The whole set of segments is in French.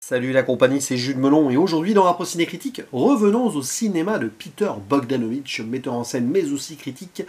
Salut la compagnie, c'est Jules Melon et aujourd'hui dans Rapprochement Ciné Critique, revenons au cinéma de Peter Bogdanovich, metteur en scène mais aussi critique,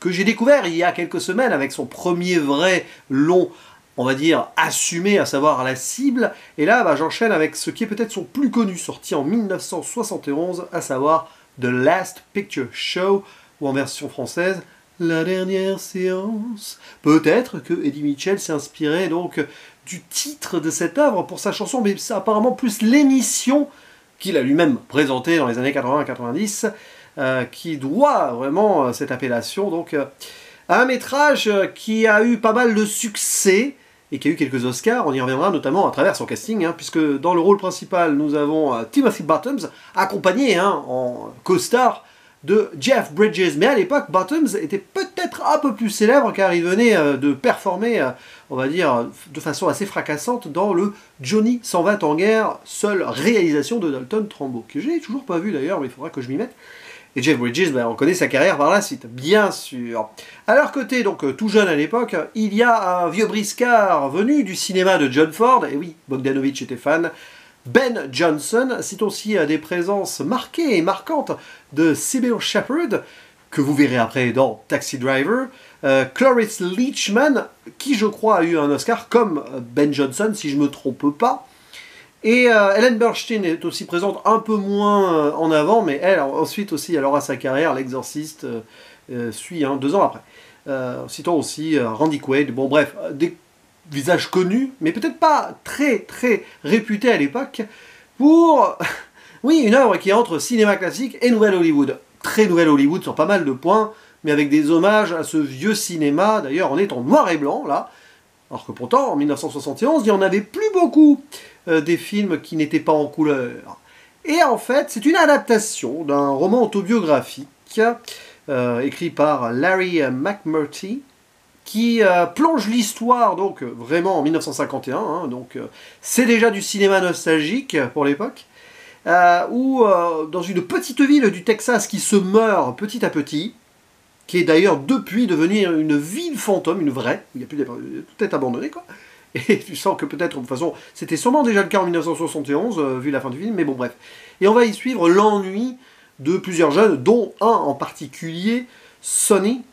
que j'ai découvert il y a quelques semaines avec son premier vrai long, on va dire, assumé, à savoir La Cible. Et là, j'enchaîne avec ce qui est peut-être son plus connu, sorti en 1971, à savoir The Last Picture Show, ou en version française, La Dernière Séance. Peut-être que Eddie Mitchell s'est inspiré donc du titre de cette œuvre pour sa chanson, mais c'est apparemment plus l'émission qu'il a lui-même présentée dans les années 80-90 qui doit vraiment cette appellation donc à un métrage qui a eu pas mal de succès et qui a eu quelques Oscars. On y reviendra notamment à travers son casting, puisque dans le rôle principal nous avons Timothy Bottoms accompagné en co-star de Jeff Bridges. Mais à l'époque, Bottoms était peut-être un peu plus célèbre car il venait de performer, on va dire, de façon assez fracassante dans le Johnny s'en va en guerre, seule réalisation de Dalton Trumbo, que je n'ai toujours pas vu d'ailleurs, mais il faudra que je m'y mette. Et Jeff Bridges, on connaît sa carrière par la suite, bien sûr. À leur côté, donc tout jeune à l'époque, il y a un vieux briscard venu du cinéma de John Ford, et oui, Bogdanovich était fan, Ben Johnson. C'est aussi des présences marquées et marquantes de Sybil Shepherd, que vous verrez après dans Taxi Driver, Cloris Leachman, qui je crois a eu un Oscar, comme Ben Johnson, si je ne me trompe pas. Et Ellen Burstyn est aussi présente un peu moins en avant, mais elle, ensuite aussi, elle aura sa carrière, L'Exorciste suit 2 ans après. Citons aussi Randy Quaid, bon bref, des visages connus, mais peut-être pas très réputés à l'époque, pour, oui, une œuvre qui est entre cinéma classique et Nouvelle Hollywood. Très Nouvelle Hollywood sur pas mal de points, mais avec des hommages à ce vieux cinéma, d'ailleurs on est en noir et blanc là, alors que pourtant en 1971 il n'y en avait plus beaucoup des films qui n'étaient pas en couleur. Et en fait c'est une adaptation d'un roman autobiographique écrit par Larry McMurtry, qui plonge l'histoire donc vraiment en 1951, donc c'est déjà du cinéma nostalgique pour l'époque, où dans une petite ville du Texas qui se meurt petit à petit, qui est d'ailleurs depuis devenue une ville fantôme, une vraie, il n'y a plus tout est abandonné quoi, et tu sens que peut-être, de toute façon, c'était sûrement déjà le cas en 1971, vu la fin du film, mais bon bref. Et on va y suivre l'ennui de plusieurs jeunes, dont un en particulier, Sonny,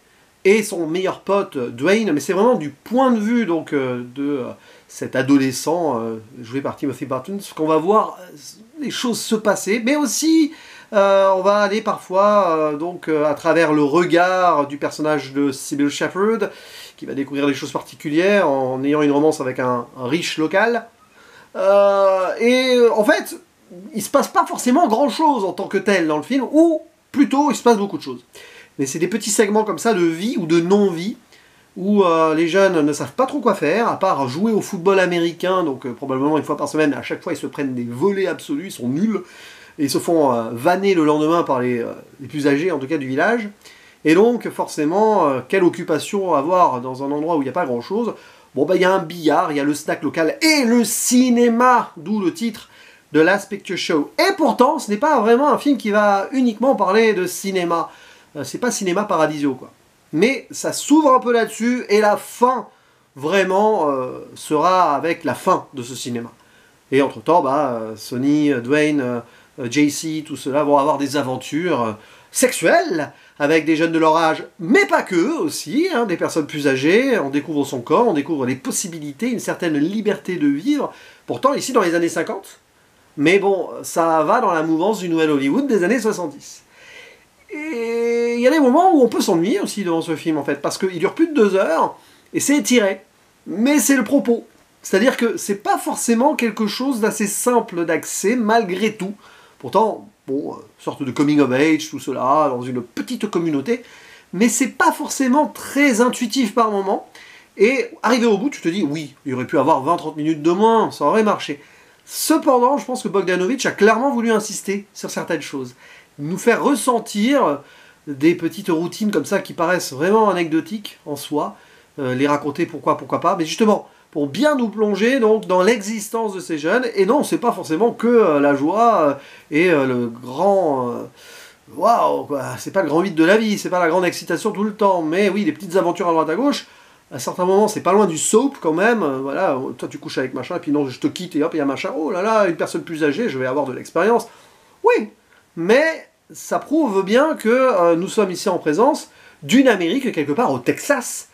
et son meilleur pote Dwayne, mais c'est vraiment du point de vue donc de cet adolescent joué par Timothy Bottoms qu'on va voir les choses se passer, mais aussi on va aller parfois donc à travers le regard du personnage de Sybil Shepherd, qui va découvrir des choses particulières en ayant une romance avec un riche local. Et en fait, il se passe pas forcément grand chose en tant que tel dans le film, ou plutôt il se passe beaucoup de choses. Mais c'est des petits segments comme ça de vie ou de non-vie, où les jeunes ne savent pas trop quoi faire, à part jouer au football américain, donc probablement une fois par semaine, à chaque fois ils se prennent des volées absolues, ils sont nuls, et ils se font vanner le lendemain par les plus âgés, en tout cas du village. Et donc forcément, quelle occupation avoir dans un endroit où il n'y a pas grand-chose? Bon il y a un billard, il y a le snack local, et le cinéma, d'où le titre de Last Picture Show. Et pourtant, ce n'est pas vraiment un film qui va uniquement parler de cinéma. C'est pas cinéma paradisio quoi. Mais ça s'ouvre un peu là-dessus et la fin vraiment sera avec la fin de ce cinéma. Et entre-temps, Sonny, Dwayne, JC, tout cela vont avoir des aventures sexuelles avec des jeunes de leur âge, mais pas que aussi, des personnes plus âgées. On découvre son corps, on découvre les possibilités, une certaine liberté de vivre. Pourtant, ici dans les années 50, mais bon, ça va dans la mouvance du Nouvel Hollywood des années 70. Et il y a des moments où on peut s'ennuyer aussi devant ce film en fait, parce qu'il dure plus de 2 heures, et c'est étiré. Mais c'est le propos. C'est-à-dire que c'est pas forcément quelque chose d'assez simple d'accès, malgré tout. Pourtant, bon, sorte de coming of age, tout cela, dans une petite communauté, mais c'est pas forcément très intuitif par moment. Et arrivé au bout, tu te dis, oui, il aurait pu avoir 20-30 minutes de moins, ça aurait marché. Cependant, je pense que Bogdanovich a clairement voulu insister sur certaines choses. Nous faire ressentir des petites routines comme ça qui paraissent vraiment anecdotiques en soi, les raconter pourquoi pas, mais justement pour bien nous plonger donc dans l'existence de ces jeunes. Et non, c'est pas forcément que la joie et le grand waouh quoi, c'est pas le grand vide de la vie, c'est pas la grande excitation tout le temps, mais oui, des petites aventures à droite à gauche. À certains moments, c'est pas loin du soap quand même. Voilà, toi tu couches avec machin, et puis non, je te quitte, et hop, il y a machin. Oh là là, une personne plus âgée, je vais avoir de l'expérience. Oui, mais ça prouve bien que nous sommes ici en présence d'une Amérique, quelque part au Texas,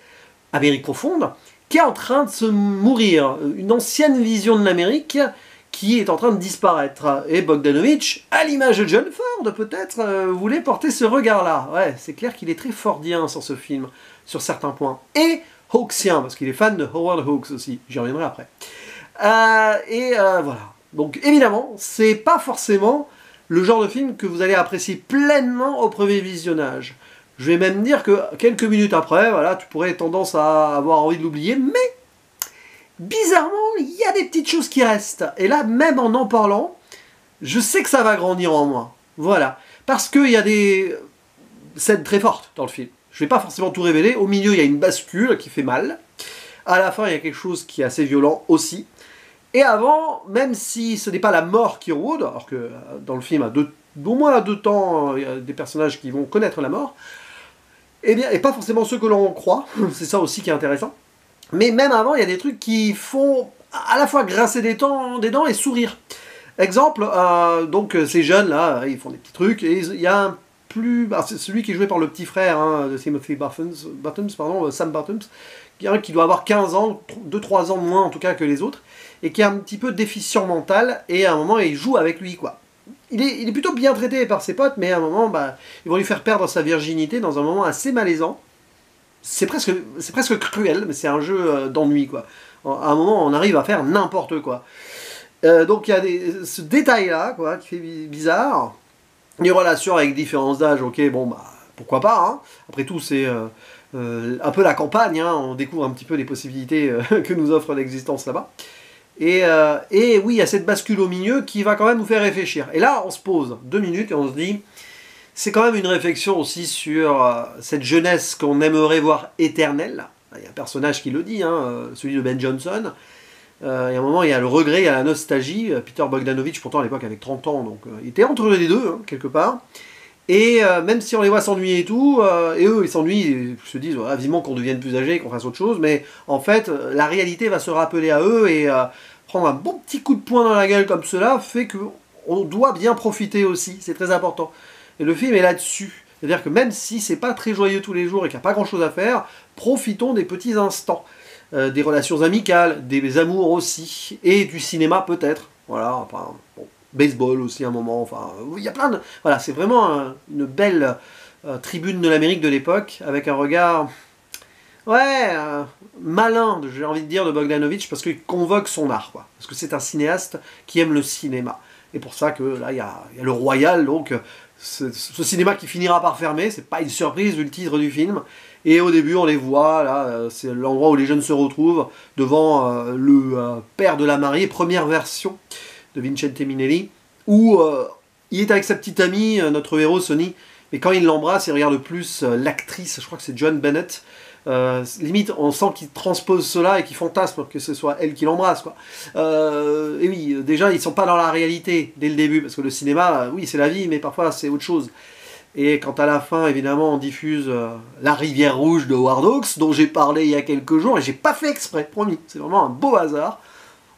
Amérique profonde, qui est en train de se mourir. Une ancienne vision de l'Amérique qui est en train de disparaître. Et Bogdanovich, à l'image de John Ford, peut-être, voulait porter ce regard-là. Ouais, c'est clair qu'il est très fordien sur ce film, sur certains points. Et Hawksien, parce qu'il est fan de Howard Hawks aussi. J'y reviendrai après. Voilà. Donc, évidemment, c'est pas forcément le genre de film que vous allez apprécier pleinement au premier visionnage. Je vais même dire que quelques minutes après, voilà, tu pourrais tendance à avoir envie de l'oublier, mais bizarrement, il y a des petites choses qui restent. Et là, même en parlant, je sais que ça va grandir en moi. Voilà. Parce qu'il y a des scènes très fortes dans le film. Je ne vais pas forcément tout révéler. Au milieu, il y a une bascule qui fait mal. À la fin, il y a quelque chose qui est assez violent aussi. Et avant, même si ce n'est pas la mort qui rôde, alors que dans le film, au moins à 2 temps, il y a des personnages qui vont connaître la mort, et pas forcément ceux que l'on croit, c'est ça aussi qui est intéressant. Mais même avant, il y a des trucs qui font à la fois grincer des dents et sourire. Exemple, donc ces jeunes-là, ils font des petits trucs, et il y a un c'est celui qui est joué par le petit frère de Timothy Buttons, Sam Buttons, qui doit avoir 15 ans, 2-3 ans de moins en tout cas que les autres, et qui est un petit peu déficient mental, et à un moment, il joue avec lui, quoi. Il est plutôt bien traité par ses potes, mais à un moment, ils vont lui faire perdre sa virginité dans un moment assez malaisant. C'est presque cruel, mais c'est un jeu d'ennui, quoi. À un moment, on arrive à faire n'importe quoi. Donc il y a ce détail-là, quoi, qui fait bizarre. Les relations avec différents âges, ok, bon, pourquoi pas, hein. Après tout, c'est un peu la campagne, hein. On découvre un petit peu les possibilités que nous offre l'existence là-bas. Et oui, il y a cette bascule au milieu qui va quand même nous faire réfléchir. Et là, on se pose 2 minutes et on se dit, c'est quand même une réflexion aussi sur cette jeunesse qu'on aimerait voir éternelle. Il y a un personnage qui le dit, hein, celui de Ben Johnson. Il y a un moment, il y a le regret, il y a la nostalgie. Peter Bogdanovich, pourtant à l'époque avec 30 ans, donc il était entre les deux, hein, quelque part. Et même si on les voit s'ennuyer et tout, et eux ils s'ennuient, ils se disent vivement qu'on devienne plus âgé, qu'on fasse autre chose, mais en fait, la réalité va se rappeler à eux, et prendre un bon petit coup de poing dans la gueule comme cela fait qu'on doit bien profiter aussi, c'est très important. Et le film est là-dessus. C'est-à-dire que même si c'est pas très joyeux tous les jours et qu'il n'y a pas grand-chose à faire, profitons des petits instants. Des relations amicales, des amours aussi, et du cinéma peut-être. Voilà, enfin, bon, baseball aussi un moment, enfin, il y a plein de... Voilà, c'est vraiment une belle tribune de l'Amérique de l'époque, avec un regard... Ouais, malin, j'ai envie de dire, de Bogdanovich, parce qu'il convoque son art, quoi. Parce que c'est un cinéaste qui aime le cinéma. Et pour ça que là, il y a le Royal, donc ce cinéma qui finira par fermer, c'est pas une surprise vu le titre du film. Et au début, on les voit, là, c'est l'endroit où les jeunes se retrouvent, devant le père de la mariée, première version de Vincente Minnelli, où il est avec sa petite amie, notre héros, Sonny, mais quand il l'embrasse, il regarde plus l'actrice, je crois que c'est Joan Bennett. Limite, on sent qu'il transpose cela et qu'il fantasme que ce soit elle qui l'embrasse, quoi. Et oui, déjà, ils sont pas dans la réalité dès le début, parce que le cinéma, oui, c'est la vie, mais parfois c'est autre chose. Et quand à la fin, évidemment, on diffuse La Rivière Rouge de Howard Hawks, dont j'ai parlé il y a quelques jours, et j'ai pas fait exprès, promis, c'est vraiment un beau hasard.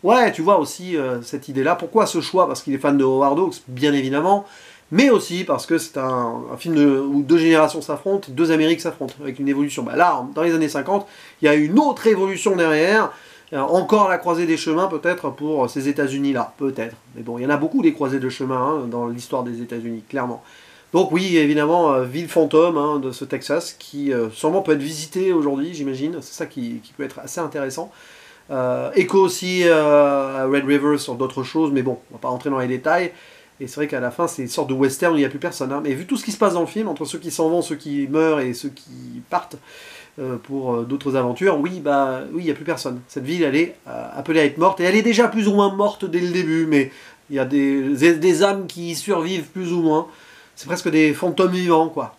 Ouais, tu vois aussi cette idée-là. Pourquoi ce choix? Parce qu'il est fan de Howard Hawks, bien évidemment, mais aussi parce que c'est un film où 2 générations s'affrontent, 2 Amériques s'affrontent, avec une évolution. Là, dans les années 50, il y a une autre évolution derrière, encore la croisée des chemins peut-être pour ces États-Unis-là, peut-être. Mais bon, il y en a beaucoup des croisées de chemins dans l'histoire des États-Unis, clairement. Donc oui, évidemment, ville fantôme de ce Texas, qui sûrement peut être visité aujourd'hui, j'imagine. C'est ça qui peut être assez intéressant. Écho aussi à Red River sur d'autres choses, mais bon, on va pas rentrer dans les détails. Et c'est vrai qu'à la fin, c'est une sorte de western où il n'y a plus personne. Mais vu tout ce qui se passe dans le film, entre ceux qui s'en vont, ceux qui meurent et ceux qui partent pour d'autres aventures, oui, il n'y a plus personne. Cette ville, elle est appelée à être morte, et elle est déjà plus ou moins morte dès le début, mais il y a des âmes qui y survivent plus ou moins. C'est presque des fantômes vivants, quoi.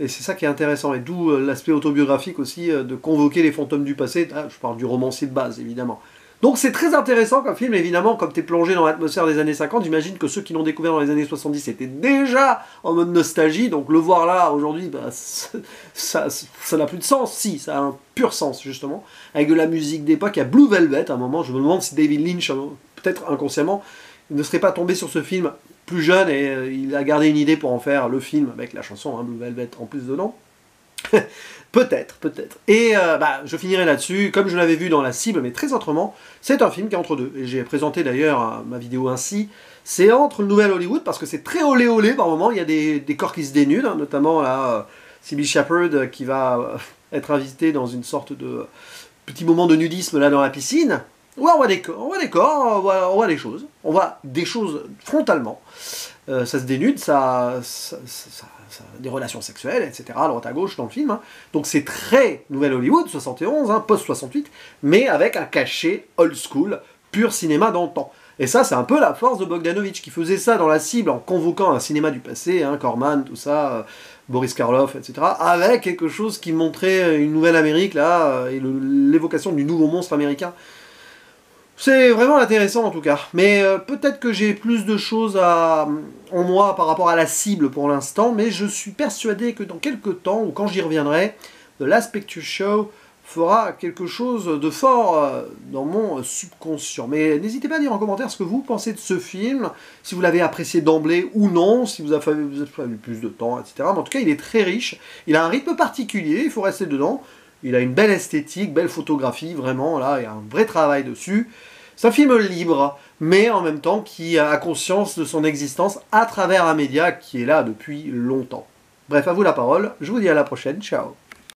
Et c'est ça qui est intéressant, et d'où l'aspect autobiographique aussi, de convoquer les fantômes du passé. Je parle du romancier de base, évidemment. Donc c'est très intéressant comme film, évidemment, comme tu es plongé dans l'atmosphère des années 50, j'imagine que ceux qui l'ont découvert dans les années 70 étaient déjà en mode nostalgie, donc le voir là, aujourd'hui, bah, ça n'a plus de sens. Si, ça a un pur sens, justement, avec de la musique d'époque. Il y a Blue Velvet, à un moment, je me demande si David Lynch, peut-être inconsciemment, ne serait pas tombé sur ce film plus jeune, et il a gardé une idée pour en faire le film, avec la chanson, Blue Velvet, en plus dedans. Peut-être, peut-être. Et je finirai là-dessus, comme je l'avais vu dans La Cible, mais très autrement, c'est un film qui est entre deux. Et j'ai présenté d'ailleurs ma vidéo ainsi. C'est entre le nouvel Hollywood, parce que c'est très olé olé par moment, il y a des corps qui se dénudent, hein, notamment là, Cybill Shepherd qui va être invité dans une sorte de petit moment de nudisme là dans la piscine. Ouais, on voit des corps, on voit des choses. On voit des choses frontalement. Ça se dénude, ça des relations sexuelles, etc., à droite à gauche dans le film. Hein. Donc c'est très Nouvelle Hollywood, 71, hein, post-68, mais avec un cachet old school, pur cinéma dans le temps. Et ça, c'est un peu la force de Bogdanovich, qui faisait ça dans La Cible en convoquant un cinéma du passé, hein, Corman, tout ça, Boris Karloff, etc., avec quelque chose qui montrait une nouvelle Amérique, là, et l'évocation du nouveau monstre américain. C'est vraiment intéressant en tout cas, mais peut-être que j'ai plus de choses en moi par rapport à La Cible pour l'instant, mais je suis persuadé que dans quelques temps, ou quand j'y reviendrai, The Last Picture Show fera quelque chose de fort dans mon subconscient. Mais n'hésitez pas à dire en commentaire ce que vous pensez de ce film, si vous l'avez apprécié d'emblée ou non, si vous avez fallu plus de temps, etc. Mais en tout cas, il est très riche, il a un rythme particulier, il faut rester dedans. Il a une belle esthétique, belle photographie, vraiment, là, il y a un vrai travail dessus. C'est un film libre, mais en même temps qui a conscience de son existence à travers un média qui est là depuis longtemps. Bref, à vous la parole, je vous dis à la prochaine, ciao.